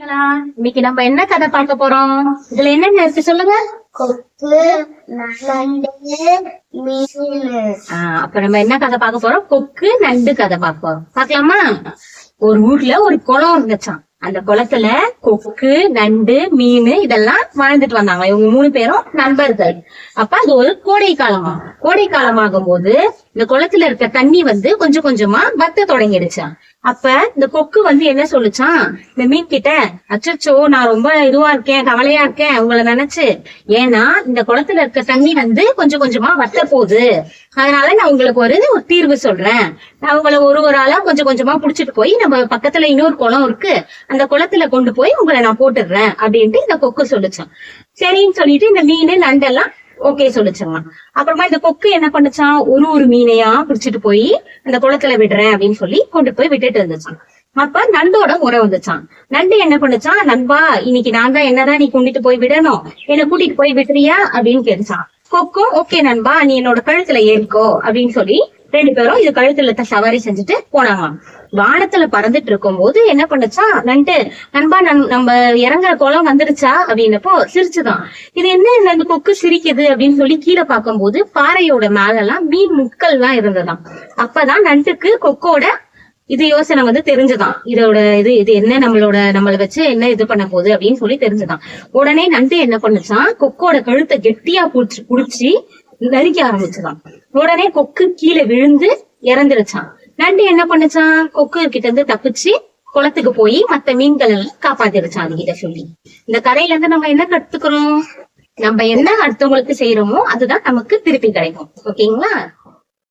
இன்னைக்கு நம்ம என்ன கதை பார்க்க போறோம்? இதுல என்னென்ன இருக்கு சொல்லுங்க. கொக்கு, நண்டு, மீன். அப்ப நம்ம என்ன கதை பார்க்க போறோம்? கொக்கு நண்டு கதை பார்க்க போறோம். பார்க்கலாமா? ஒரு ஊர்ல ஒரு குளம் இருந்துச்சாம். அந்த குளத்துல கொக்கு, நண்டு, மீன் இதெல்லாம் வாழ்ந்துட்டு வந்தாங்க. இவங்க 3 பேரும் நண்பர்கள். அப்ப அது ஒரு கோடை காலமா. கோடை காலமாகும் போது இந்த குளத்துல இருக்க தண்ணி கொஞ்சம் கொஞ்சமா வத்த தொடங்கிடுச்சான். அப்ப இந்த கொக்கு என்ன சொல்லுச்சான் இந்த மீன் கிட்ட, அச்சச்சோ நான் ரொம்ப இதுவா இருக்கேன், கவலையா இருக்கேன் உங்களை நினைச்சு. ஏன்னா இந்த குளத்துல இருக்க தண்ணி கொஞ்சம் கொஞ்சமா வத்த போகுது. அதனால நான் உங்களுக்கு ஒரு தீர்வு சொல்றேன். நான் உங்களை ஒரு ஆளா கொஞ்சம் கொஞ்சமா புடிச்சிட்டு போய் நம்ம பக்கத்துல இன்னொரு குளம் இருக்கு, அந்த குளத்துல கொண்டு போய் உங்களை நான் போட்டுடுறேன் அப்படின்ட்டு இந்த கொக்கு சொல்லுச்சான். சரின்னு சொல்லிட்டு இந்த மீன் நண்டெல்லாம் ஓகே சொல்லிச்சான். அப்புறமா இந்த கொக்கு என்ன பண்ணுச்சான், ஒரு மீனையா பிடிச்சிட்டு போய் அந்த குளத்துல விடுறேன் அப்படின்னு சொல்லி கொண்டு போய் விட்டுட்டு இருந்துச்சான். அப்ப நண்டோட முறை வந்துச்சான். நண்டு என்ன பண்ணுச்சான், நண்பா இன்னைக்கு நான் தான் என்னதான் நீ கூட்டிட்டு போய் விடணும், என்ன கூட்டிட்டு போய் விட்டுறியா அப்படின்னு கேட்டுச்சான். கொக்கும் ஓகே நண்பா நீ என்னோட கழுத்துல ஏறிக்கோ அப்படின்னு சொல்லி 2 பேரும் இது கழுத்துல சவாரி செஞ்சுட்டு போனாங்க. வானத்துல பறந்துட்டு இருக்கும் போது என்ன பண்ணுச்சா நண்டு, நண்பா நம்ம இறங்குற குளம் வந்துருச்சா அப்படின்னப்போ சிரிச்சுதான். இது என்ன இந்த கொக்கு சிரிக்குது அப்படின்னு சொல்லி கீழே பார்க்கும் போது பாறையோட மேலெல்லாம் மீன் முட்கள் எல்லாம் இருந்ததாம். அப்பதான் நண்டுக்கு கொக்கோட இது யோசனை தெரிஞ்சுதான். இதோட இது என்ன நம்மளை வச்சு என்ன இது பண்ண போகுது அப்படின்னு சொல்லி தெரிஞ்சுதான். உடனே நண்டு என்ன பண்ணுச்சான், கொக்கோட கழுத்தை கெட்டியா புடிச்சு நறுக்க ஆரம்பிச்சுதான். உடனே கொக்கு கீழே விழுந்து இறந்துருச்சான். நண்டு என்ன பண்ணுச்சான், கொக்கு கிட்ட இருந்து தப்பிச்சு குளத்துக்கு போய் மத்த மீன்கள் எல்லாம் காப்பாத்திருச்சான் அதுகிட்ட சொல்லி. இந்த கதையில இருந்து நம்ம என்ன கத்துக்கிறோம், நம்ம என்ன அடுத்தவங்களுக்கு செய்யறோமோ அதுதான் நமக்கு திருப்பி கிடைக்கும். ஓகேங்களா?